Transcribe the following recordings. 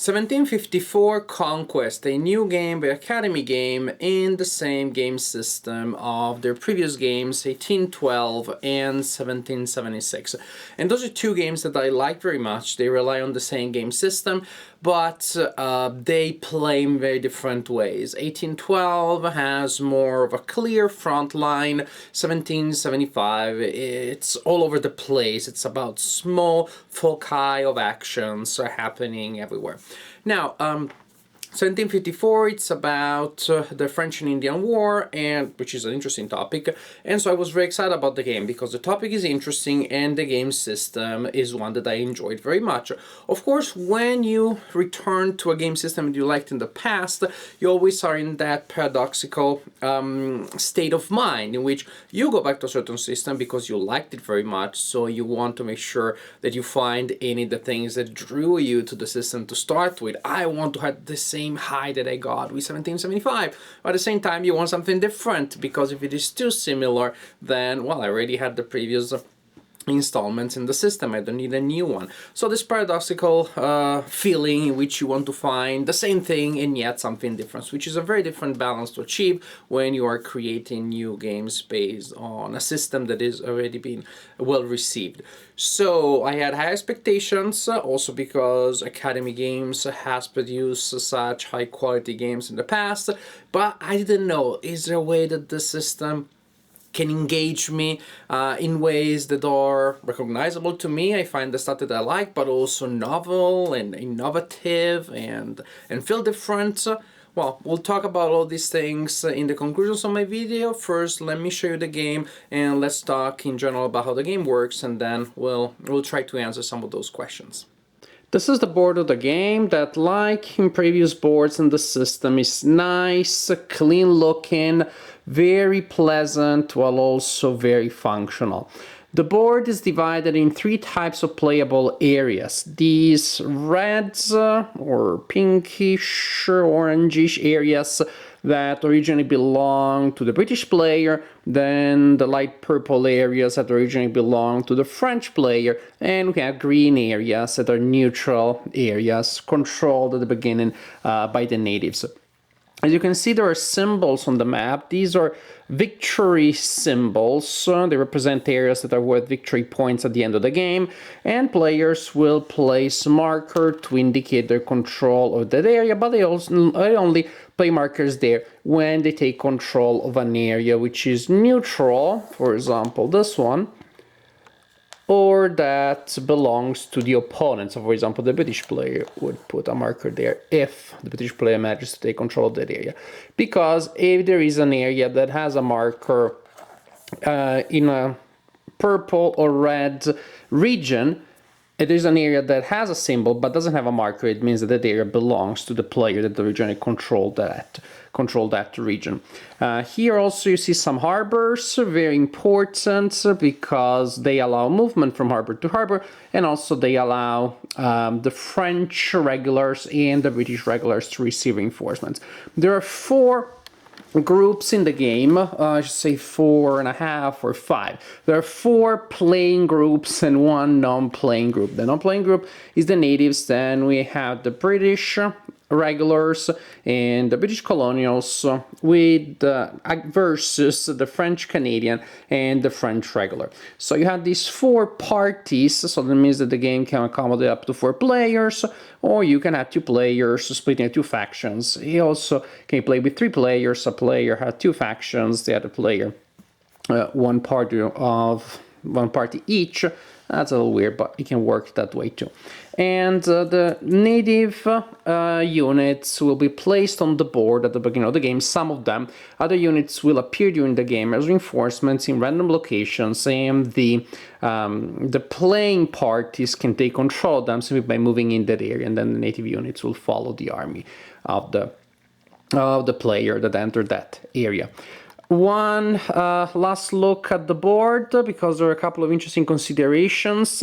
1754 Conquest, a new game, the Academy game, in the same game system of their previous games, 1812 and 1776. And those are two games that I like very much. They rely on the same game system, but they play in very different ways. 1812 has more of a clear front line. 1775, it's all over the place. It's about small foci of actions happening everywhere. Now, 1754, it's about the French and Indian War, and which is an interesting topic, and so I was very excited about the game because the topic is interesting and the game system is one that I enjoyed very much. Of course, when you return to a game system that you liked in the past, you always are in that paradoxical state of mind in which you go back to a certain system because you liked it very much, so you want to make sure that you find any of the things that drew you to the system to start with. I want to have the same high that I got with 1775, but at the same time you want something different, because if it is too similar, then, well, I already had the previous installments in the system, I don't need a new one. So this paradoxical feeling in which you want to find the same thing and yet something different, which is a very different balance to achieve when you are creating new games based on a system that is already been well received. So I had high expectations, also because Academy Games has produced such high quality games in the past, but I didn't know, is there a way that the system can engage me in ways that are recognizable to me. I find the stuff that I like, but also novel and innovative and feel different. Well, we'll talk about all these things in the conclusions of my video. First, let me show you the game, and let's talk in general about how the game works, and then we'll try to answer some of those questions. This is the board of the game that, like in previous boards in the system, is nice, clean looking, very pleasant, while also very functional. The board is divided in three types of playable areas. These reds or pinkish or orangish areas that originally belong to the British player, then the light purple areas that originally belong to the French player, and we have green areas that are neutral areas controlled at the beginning by the natives. As you can see, there are symbols on the map. These are victory symbols. They represent areas that are worth victory points at the end of the game, and players will place a marker to indicate their control of that area, but they only play markers there when they take control of an area which is neutral, for example this one, or that belongs to the opponent. So for example, the British player would put a marker there if the British player manages to take control of that area. Because if there is an area that has a marker in a purple or red region, it is an area that has a symbol but doesn't have a marker, it means that that area belongs to the player that originally controlled that region. Here also you see some harbors, very important because they allow movement from harbor to harbor, and also they allow the French regulars and the British regulars to receive reinforcements. There are four groups in the game, I should say 4.5 or 5. There are 4 playing groups and 1 non-playing group. The non-playing group is the natives, then we have the British regulars and the British colonials with versus the French Canadian and the French regular. So you have these 4 parties, so that means that the game can accommodate up to 4 players, or you can have 2 players split into 2 factions. You also can play with 3 players. A player has 2 factions, the other player one party each. That's a little weird, but it can work that way too. And the native units will be placed on the board at the beginning of the game, some of them. Other units will appear during the game as reinforcements in random locations, and the playing parties can take control of them simply by moving in that area, and then the native units will follow the army of the player that entered that area. One last look at the board, because there are a couple of interesting considerations.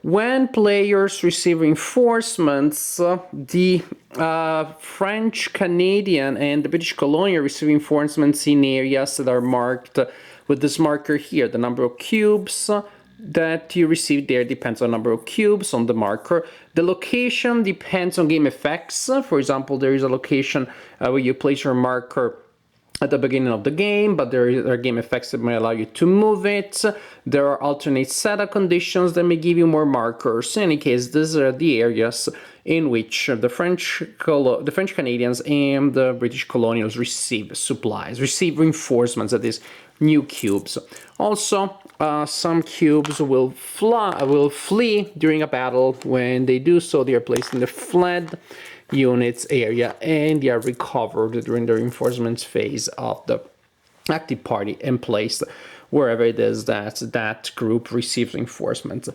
When players receive reinforcements, the French, Canadian, and the British colonial receive reinforcements in areas that are marked with this marker here, the number of cubes, that you receive there depends on the number of cubes on the marker. The location depends on game effects. For example, there is a location where you place your marker at the beginning of the game, but there are game effects that may allow you to move it. There are alternate setup conditions that may give you more markers. In any case, these are the areas in which the French Canadians and the British colonials receive supplies, receive reinforcements, that is, new cubes. Also, some cubes will flee during a battle. When they do so, they are placed in the fled units area and they are recovered during the reinforcements phase of the active party and placed wherever it is that that group receives reinforcements.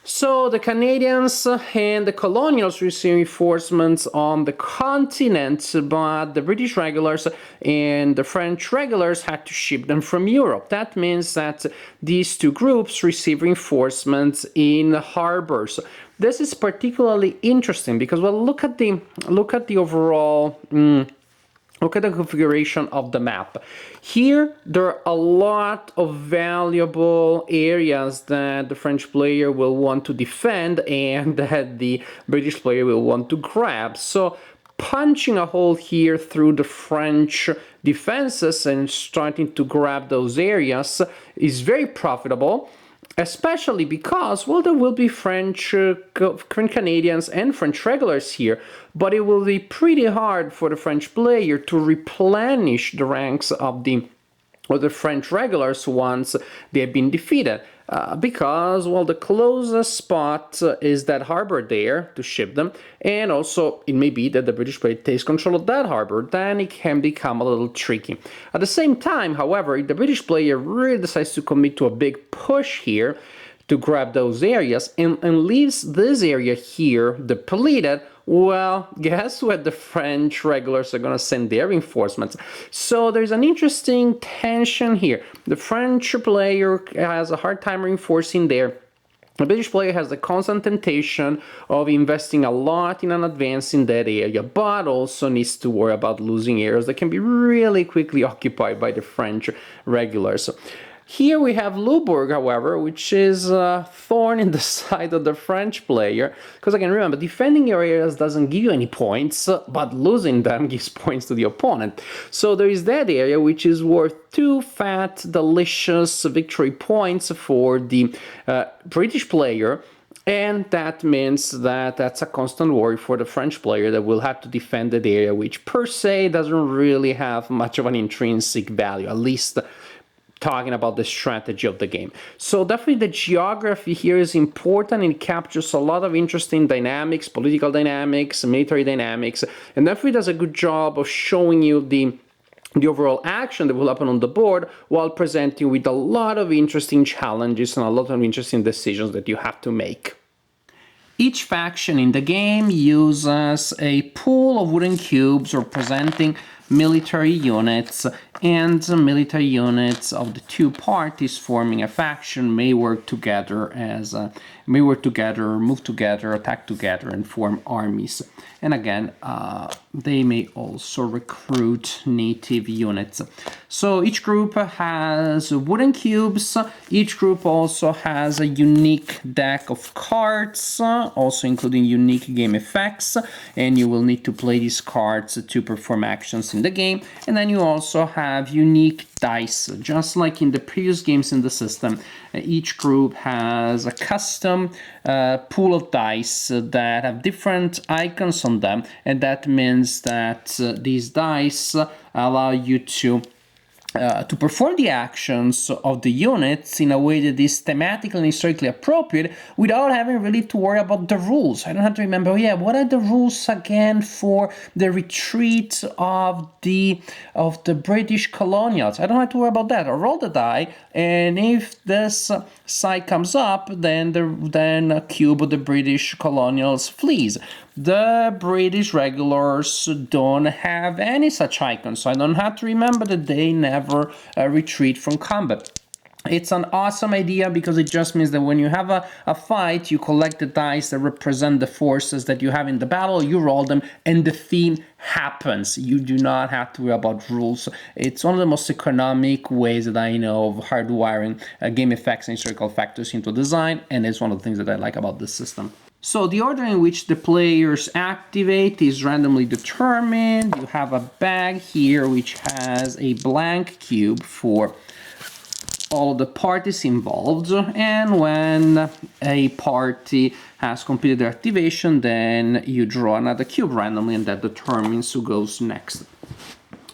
So the Canadians and the colonials receive reinforcements on the continent, but the British regulars and the French regulars had to ship them from Europe. That means that these two groups receive reinforcements in harbors. This is particularly interesting because, well, look at the overall. Look at the configuration of the map. Here, there are a lot of valuable areas that the French player will want to defend and that the British player will want to grab. So, punching a hole here through the French defenses and starting to grab those areas is very profitable. Especially because, well, there will be French Canadians and French regulars here, but it will be pretty hard for the French player to replenish the ranks of the French regulars once they have been defeated. Because, well, the closest spot is that harbor there to ship them, and also it may be that the British player takes control of that harbor, then it can become a little tricky. At the same time, however, if the British player really decides to commit to a big push here to grab those areas and leaves this area here depleted, well, guess what? The French regulars are going to send their reinforcements. So there's an interesting tension here. The French player has a hard time reinforcing there. The British player has the constant temptation of investing a lot in an advance in that area, but also needs to worry about losing areas that can be really quickly occupied by the French regulars. Here we have Louisbourg, however, which is a thorn in the side of the French player. Because again, remember, defending your areas doesn't give you any points, but losing them gives points to the opponent. So there is that area which is worth 2 fat, delicious victory points for the British player. And that means that that's a constant worry for the French player that will have to defend that area, which per se doesn't really have much of an intrinsic value, at least talking about the strategy of the game. So definitely the geography here is important and it captures a lot of interesting dynamics, political dynamics, military dynamics, and definitely does a good job of showing you the overall action that will happen on the board while presenting with a lot of interesting challenges and a lot of interesting decisions that you have to make. Each faction in the game uses a pool of wooden cubes representing military units, and military units of the two parties forming a faction may work together move together, attack together, and form armies. And again, they may also recruit native units. So each group has wooden cubes. Each group also has a unique deck of cards, also including unique game effects, and you will need to play these cards to perform actions in the game. And then you also have unique dice, just like in the previous games in the system. Each group has a custom pool of dice that have different icons on them, and that means that these dice allow you to perform the actions of the units in a way that is thematically and historically appropriate without having really to worry about the rules. I don't have to remember, what are the rules again for the retreat of the British colonials? I don't have to worry about that. I roll the die, and if this side comes up, then a cube of the British colonials flees. The British regulars don't have any such icons, so I don't have to remember that they never retreat from combat. It's an awesome idea because it just means that when you have a fight, you collect the dice that represent the forces that you have in the battle, you roll them, and the theme happens. You do not have to worry about rules. It's one of the most economic ways that I know of hardwiring game effects and historical factors into design, and it's one of the things that I like about this system. So the order in which the players activate is randomly determined. You have a bag here which has a blank cube for all of the parties involved, and when a party has completed their activation, then you draw another cube randomly, and that determines who goes next.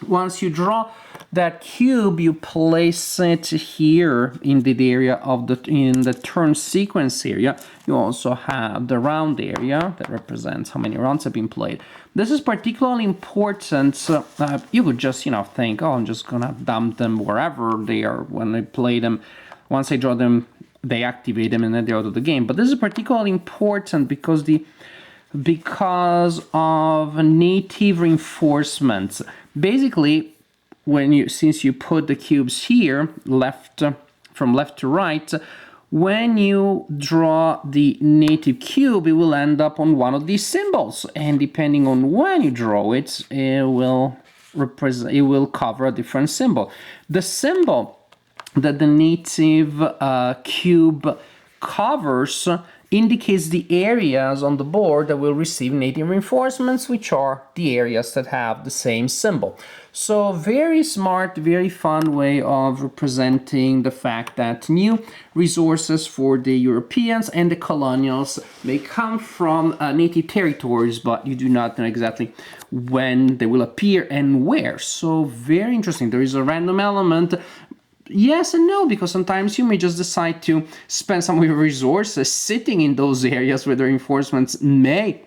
Once you draw that cube, you place it here in the area of in the turn sequence area. You also have the round area that represents how many rounds have been played. This is particularly important. You could just, think, oh, I'm just gonna dump them wherever they are when I play them. Once I draw them, they activate them and then they're out of the game. But this is particularly important because of native reinforcements. Basically, since you put the cubes here, from left to right, when you draw the native cube, it will end up on one of these symbols, and depending on when you draw it, it will cover a different symbol. The symbol that the native cube covers indicates the areas on the board that will receive native reinforcements, which are the areas that have the same symbol. So very smart, very fun way of representing the fact that new resources for the Europeans and the colonials may come from native territories, but you do not know exactly when they will appear and where. So very interesting. There is a random element. Yes and no, because sometimes you may just decide to spend some of your resources sitting in those areas where the reinforcements may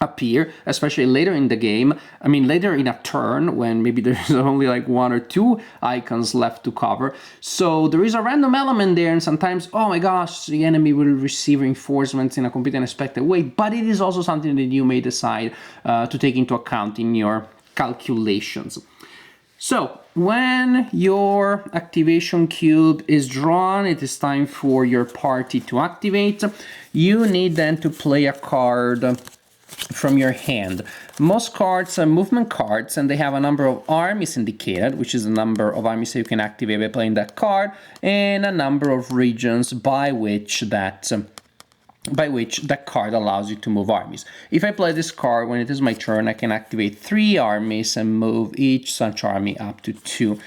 appear, especially later in the game. I mean, later in a turn when maybe there's only like 1 or 2 icons left to cover. So there is a random element there, and sometimes, oh my gosh, the enemy will receive reinforcements in a completely unexpected way, but it is also something that you may decide to take into account in your calculations. So, when your activation cube is drawn, it is time for your party to activate. You need then to play a card from your hand. Most cards are movement cards, and they have a number of armies indicated, which is the number of armies that you can activate by playing that card, and a number of regions by which that card allows you to move armies. If I play this card, when it is my turn, I can activate 3 armies and move each such army up to 2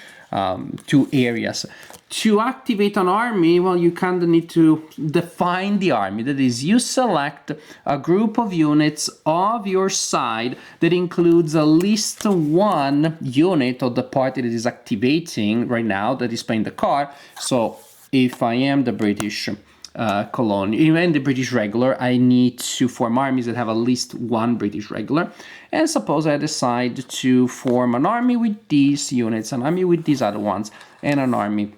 areas. To activate an army, well, you kind of need to define the army. That is, you select a group of units of your side that includes at least 1 unit of the party that is activating right now, that is playing the card. So if I am the British colony, even the British regular, I need to form armies that have at least 1 British regular. And suppose I decide to form an army with these units, an army with these other ones, and an army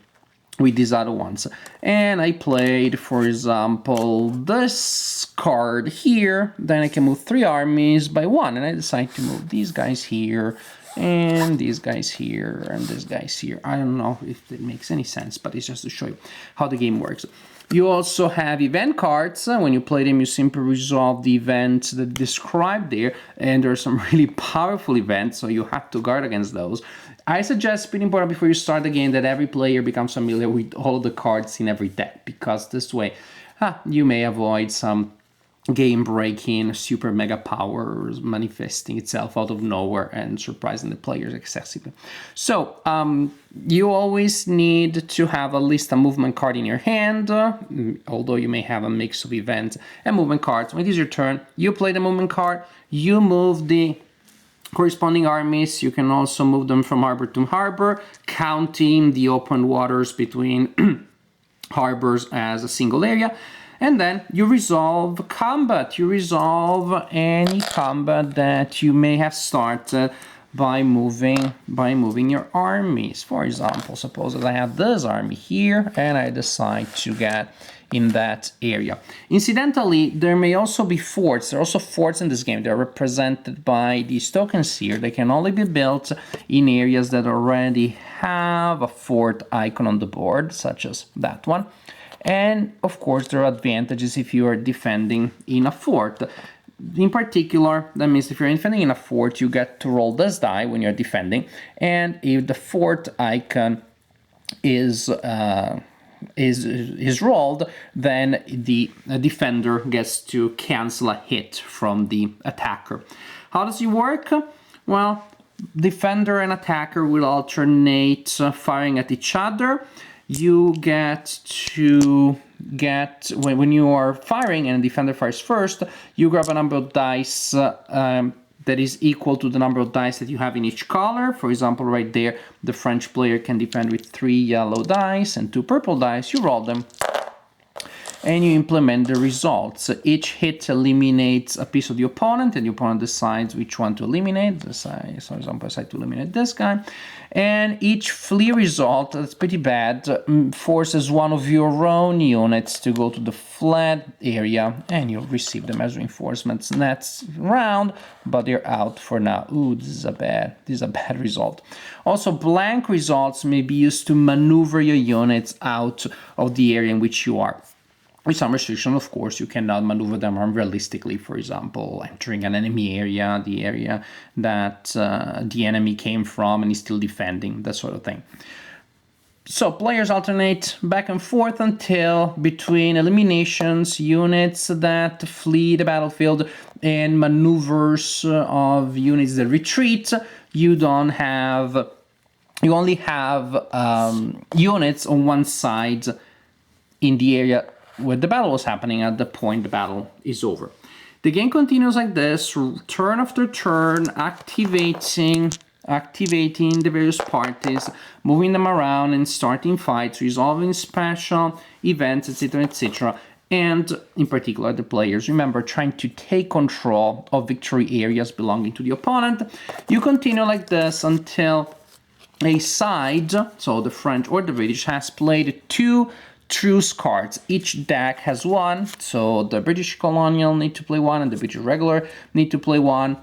with these other ones. And I played, for example, this card here. Then I can move 3 armies by 1, and I decide to move these guys here, and these guys here, and these guys here. I don't know if it makes any sense, but it's just to show you how the game works. You also have event cards. When you play them, you simply resolve the events that described there, and there are some really powerful events, so you have to guard against those. I suggest, pretty important before you start the game, that every player becomes familiar with all of the cards in every deck, because this way you may avoid some game-breaking super mega powers manifesting itself out of nowhere and surprising the players excessively. So you always need to have at least a movement card in your hand, although you may have a mix of events and movement cards. When it is your turn, you play the movement card, you move the corresponding armies. You can also move them from harbor to harbor, counting the open waters between harbors as a single area. And then you resolve combat. You resolve any combat that you may have started by moving your armies. For example, suppose that I have this army here and I decide to get in that area. Incidentally, there may also be forts. There are also forts in this game. They're represented by these tokens here. They can only be built in areas that already have a fort icon on the board, such as that one. And of course, there are advantages if you are defending in a fort. In particular, that means if you're defending in a fort, you get to roll this die when you're defending, and if the fort icon is rolled, then the defender gets to cancel a hit from the attacker. How does it work? Well, defender and attacker will alternate firing at each other. You get to when you are firing and the defender fires first, you grab a number of dice that is equal to the number of dice that you have in each color. For example, right there, the French player can defend with 3 yellow dice and 2 purple dice. You roll them and you implement the results. Each hit eliminates a piece of the opponent, and the opponent decides which one to eliminate. For example, I decide to eliminate this guy. And each flee result, that's pretty bad, forces one of your own units to go to the flat area, and you'll receive them as reinforcements next round, but they're out for now. Ooh, this is a bad result. Also, blank results may be used to maneuver your units out of the area in which you are. With some restriction, of course, you cannot maneuver them unrealistically, for example, entering an enemy area, the area that the enemy came from and is still defending, that sort of thing. So players alternate back and forth until between eliminations, units that flee the battlefield, and maneuvers of units that retreat. You only have units on one side in the area where the battle was happening at the point the battle is over. The game continues like this, turn after turn, activating the various parties, moving them around and starting fights, resolving special events, etc., etc. And in particular, the players, remember, trying to take control of victory areas belonging to the opponent. You continue like this until a side, so the French or the British, has played 2 truce cards. Each deck has 1, so the British colonial need to play 1 and the British regular need to play 1,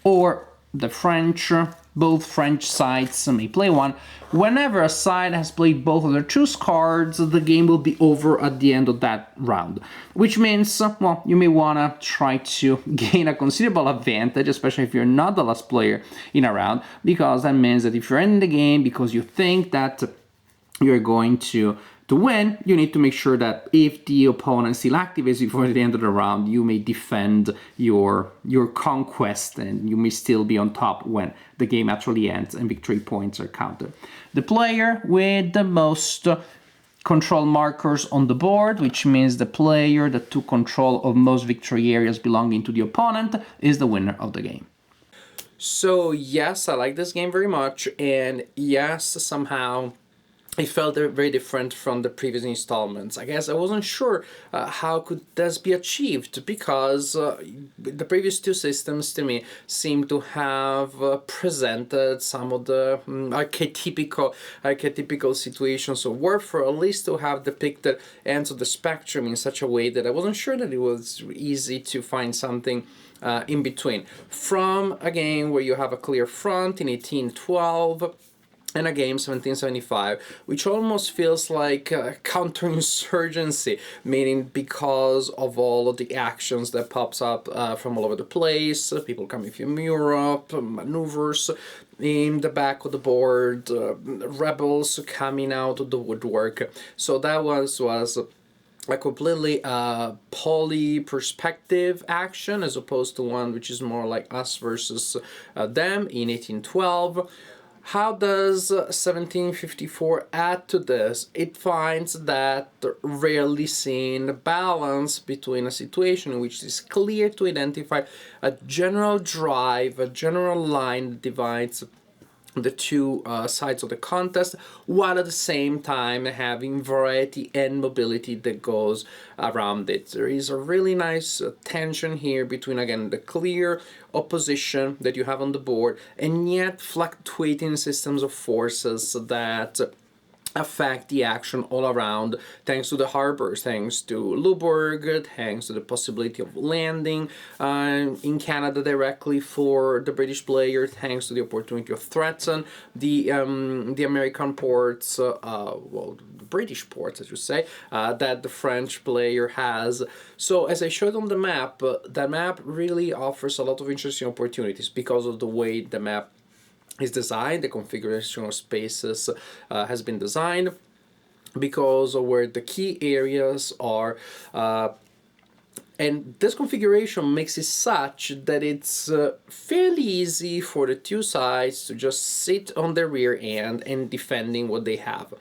or the French, both French sides may play 1. Whenever a side has played both of their truce cards, the game will be over at the end of that round, which means, well, you may want to try to gain a considerable advantage, especially if you're not the last player in a round, because that means that if you're in the game because you think that you're going to win, you need to make sure that if the opponent still activates before the end of the round, you may defend your conquest and you may still be on top when the game actually ends and victory points are counted. The player with the most control markers on the board, which means the player that took control of most victory areas belonging to the opponent, is the winner of the game. So yes, I like this game very much, and yes, somehow it felt very different from the previous installments. I guess I wasn't sure how could this be achieved, because the previous 2 systems to me seem to have presented some of the archetypical situations of warfare, at least to have depicted ends of the spectrum in such a way that I wasn't sure that it was easy to find something in between. From a game where you have a clear front in 1812, and a game 1775, which almost feels like counterinsurgency, meaning because of all of the actions that pops up from all over the place, people coming from Europe, maneuvers in the back of the board, rebels coming out of the woodwork. So that was a completely poly-perspective action, as opposed to one which is more like us versus them in 1812. How does 1754 add to this? It finds that rarely seen balance between a situation in which it is clear to identify a general drive, a general line that divides the two sides of the contest, while at the same time having variety and mobility that goes around it. There is a really nice tension here between, again, the clear opposition that you have on the board and yet fluctuating systems of forces that affect the action all around, thanks to the harbors, thanks to Luborg, thanks to the possibility of landing in Canada directly for the British player, thanks to the opportunity of threaten the American ports, well, the British ports, as you say, that the French player has. So as I showed on the map, that map really offers a lot of interesting opportunities because of the way the map is designed, the configuration of spaces has been designed, because of where the key areas are. And this configuration makes it such that it's fairly easy for the two sides to just sit on their rear end and defending what they have.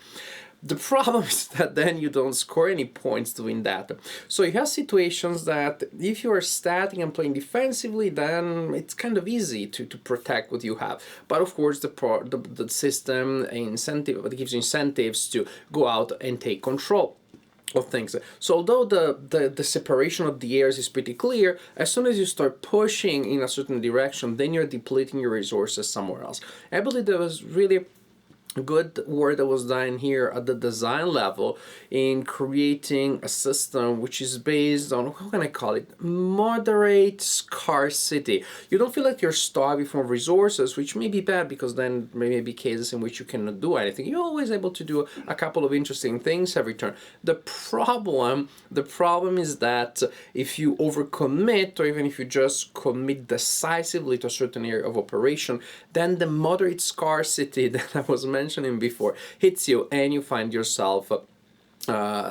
The problem is that then you don't score any points doing that. So you have situations that if you are static and playing defensively, then it's kind of easy to protect what you have. But of course, the system incentive gives you incentives to go out and take control of things. So although the separation of the areas is pretty clear, as soon as you start pushing in a certain direction, then you're depleting your resources somewhere else. I believe that was really good work that was done here at the design level in creating a system which is based on, how can I call it, moderate scarcity. You don't feel like you're starving for resources, which may be bad because then may be cases in which you cannot do anything. You're always able to do a couple of interesting things every turn. The problem is that if you overcommit, or even if you just commit decisively to a certain area of operation, then the moderate scarcity that I was mentioning before hits you and you find yourself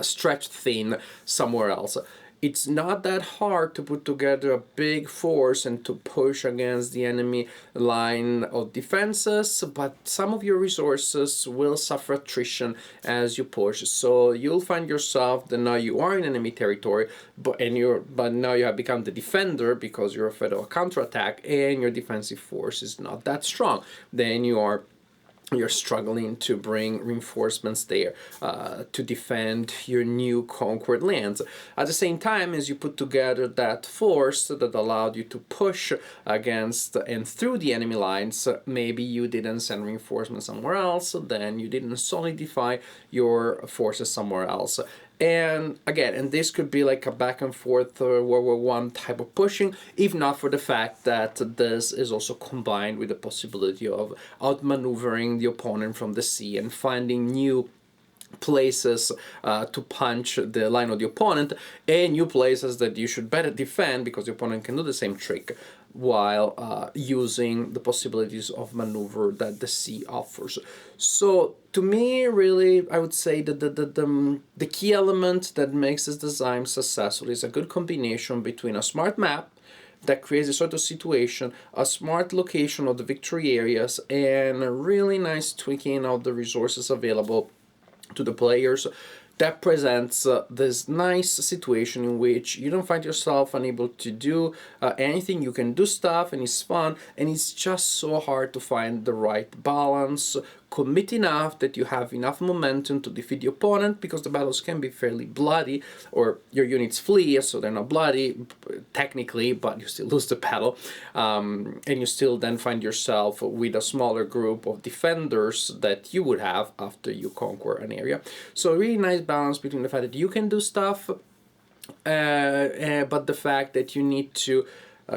stretched thin somewhere else. It's not that hard to put together a big force and to push against the enemy line of defenses, but some of your resources will suffer attrition as you push. So you'll find yourself that now you are in enemy territory, but now you have become the defender because you're afraid of a counterattack and your defensive force is not that strong. Then you're struggling to bring reinforcements there to defend your new conquered lands. At the same time, as you put together that force that allowed you to push against and through the enemy lines, maybe you didn't send reinforcements somewhere else, then you didn't solidify your forces somewhere else. And again, and this could be like a back and forth World War I type of pushing, if not for the fact that this is also combined with the possibility of outmaneuvering the opponent from the sea and finding new places to punch the line of the opponent, and new places that you should better defend because the opponent can do the same trick while using the possibilities of maneuver that the sea offers. So to me, really, I would say that the key element that makes this design successful is a good combination between a smart map that creates a sort of situation, a smart location of the victory areas, and a really nice tweaking of the resources available to the players that presents this nice situation in which you don't find yourself unable to do anything. You can do stuff and it's fun, and it's just so hard to find the right balance, commit enough that you have enough momentum to defeat the opponent, because the battles can be fairly bloody, or your units flee, so they're not bloody technically, but you still lose the battle, and you still then find yourself with a smaller group of defenders that you would have after you conquer an area. So a really nice balance between the fact that you can do stuff, but the fact that you need to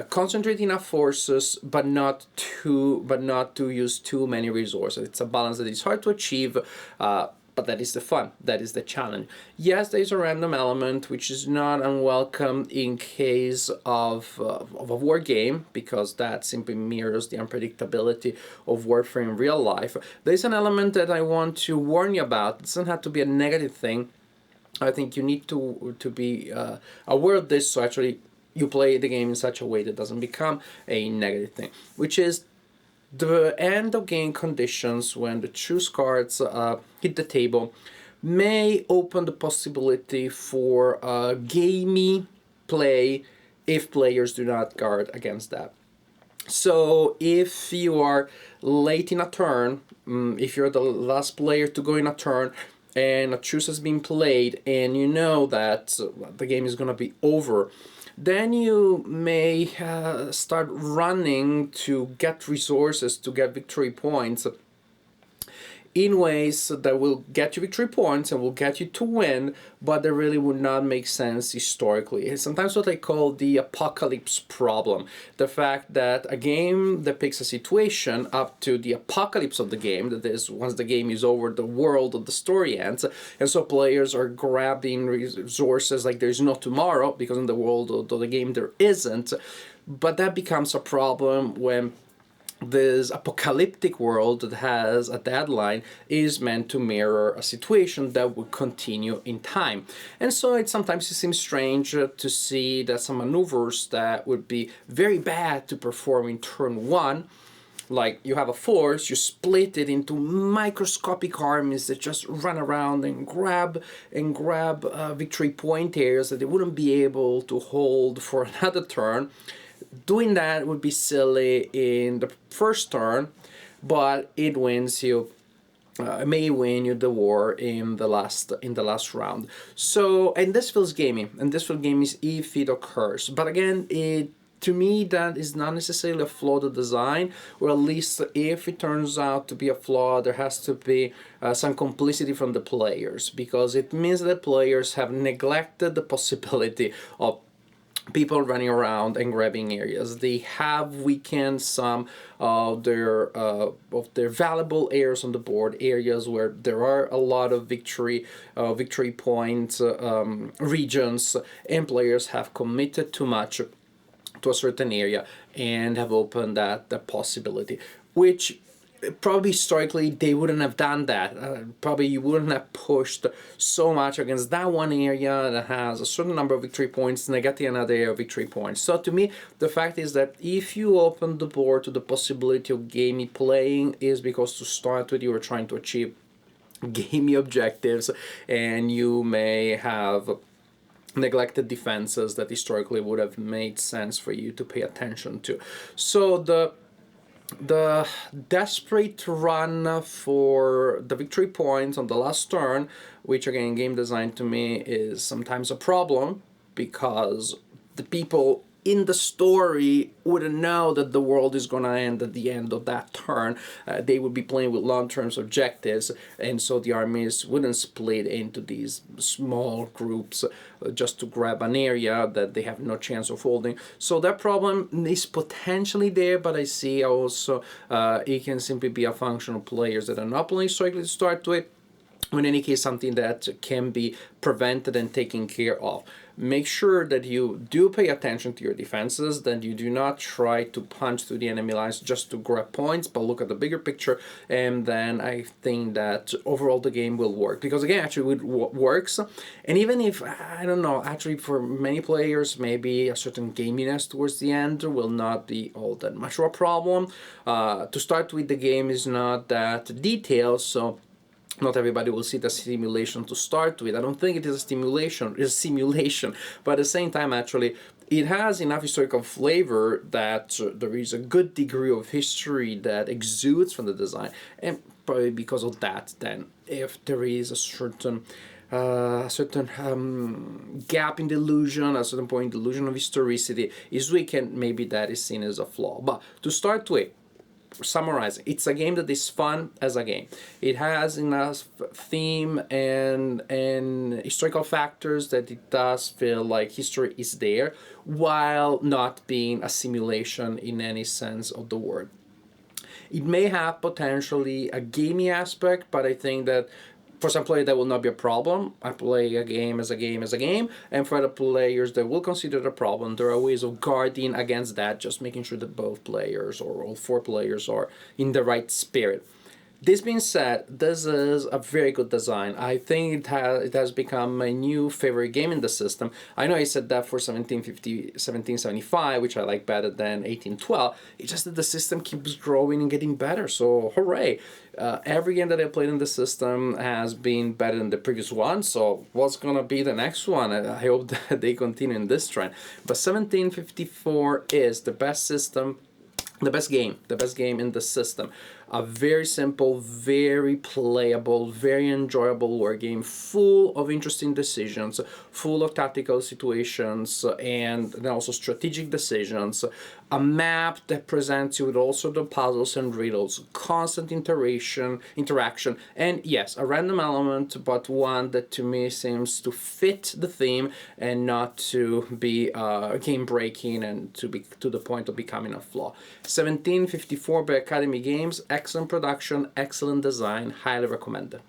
concentrate enough forces, but not to use too many resources. It's a balance that is hard to achieve, but that is the fun. That is the challenge. Yes, there is a random element which is not unwelcome in case of a war game, because that simply mirrors the unpredictability of warfare in real life. There is an element that I want to warn you about. It doesn't have to be a negative thing. I think you need to be aware of this, so actually you play the game in such a way that doesn't become a negative thing, which is the end of game conditions when the choose cards hit the table may open the possibility for gamey play if players do not guard against that. So if you are late in a turn, if you're the last player to go in a turn, and a truce has been played, and you know that the game is gonna be over, then you may start running to get resources, to get victory points, in ways that will get you victory points and will get you to win, but that really would not make sense historically. It's sometimes what I call the apocalypse problem. The fact that a game depicts a situation up to the apocalypse of the game, that is, once the game is over, the world of the story ends, and so players are grabbing resources like there's no tomorrow, because in the world of the game there isn't. But that becomes a problem when this apocalyptic world that has a deadline is meant to mirror a situation that would continue in time. And so sometimes it seems strange to see that some maneuvers that would be very bad to perform in turn one, like you have a force, you split it into microscopic armies that just run around and grab victory point areas that they wouldn't be able to hold for another turn. Doing that would be silly in the first turn, but it wins you. May win you the war in the last round. So, and this feels gamey, and this feels gamey if it occurs. But again, it, to me, that is not necessarily a flaw of the design, or at least if it turns out to be a flaw, there has to be some complicity from the players, because it means that players have neglected the possibility of people running around and grabbing areas. They have weakened some of their valuable areas on the board, areas where there are a lot of victory point regions, and players have committed too much to a certain area and have opened that possibility, which probably historically they wouldn't have done that. Probably you wouldn't have pushed so much against that one area that has a certain number of victory points, negating another area of victory points. So to me, the fact is that if you open the board to the possibility of gamey playing, is because to start with you were trying to achieve gamey objectives, and you may have neglected defenses that historically would have made sense for you to pay attention to. So the desperate run for the victory points on the last turn, which again, game design to me is sometimes a problem, because the people in the story wouldn't know that the world is going to end at the end of that turn. They would be playing with long-term objectives, and so the armies wouldn't split into these small groups just to grab an area that they have no chance of holding. So that problem is potentially there, but I see also it can simply be a function of players that are not playing strictly to start with. In any case, something that can be prevented and taken care of. Make sure that you do pay attention to your defenses, that you do not try to punch through the enemy lines just to grab points, but look at the bigger picture, and then I think that overall the game will work. Because again, actually it works, and even if, I don't know, actually for many players, maybe a certain gaminess towards the end will not be all that much of a problem. To start with, the game is not that detailed, so not everybody will see the simulation to start with. I don't think it is a stimulation, it's a simulation, but at the same time, actually, it has enough historical flavor that there is a good degree of history that exudes from the design, and probably because of that, then if there is a certain gap in the illusion, a certain point, illusion of historicity is weakened, maybe that is seen as a flaw. But to start with, summarizing, it's a game that is fun as a game. It has enough theme and historical factors that it does feel like history is there, while not being a simulation in any sense of the word. It may have potentially a gamey aspect, but I think that for some players that will not be a problem. I play a game as a game as a game, and for other players that will consider it a problem, there are ways of guarding against that, just making sure that both players or all four players are in the right spirit. This being said, this is a very good design. I think it has become my new favorite game in the system. I know I said that for 1775, which I like better than 1812. It's just that the system keeps growing and getting better, so hooray. Every game that I played in the system has been better than the previous one, so what's gonna be the next one? I hope that they continue in this trend. But 1754 is the best system the best game in the system. A very simple, very playable, very enjoyable war game, full of interesting decisions, full of tactical situations, and then also strategic decisions. A map that presents you with also the puzzles and riddles, constant interaction, and yes, a random element, but one that to me seems to fit the theme and not to be game breaking and to be to the point of becoming a flaw. 1754 by Academy Games, excellent production, excellent design, highly recommended.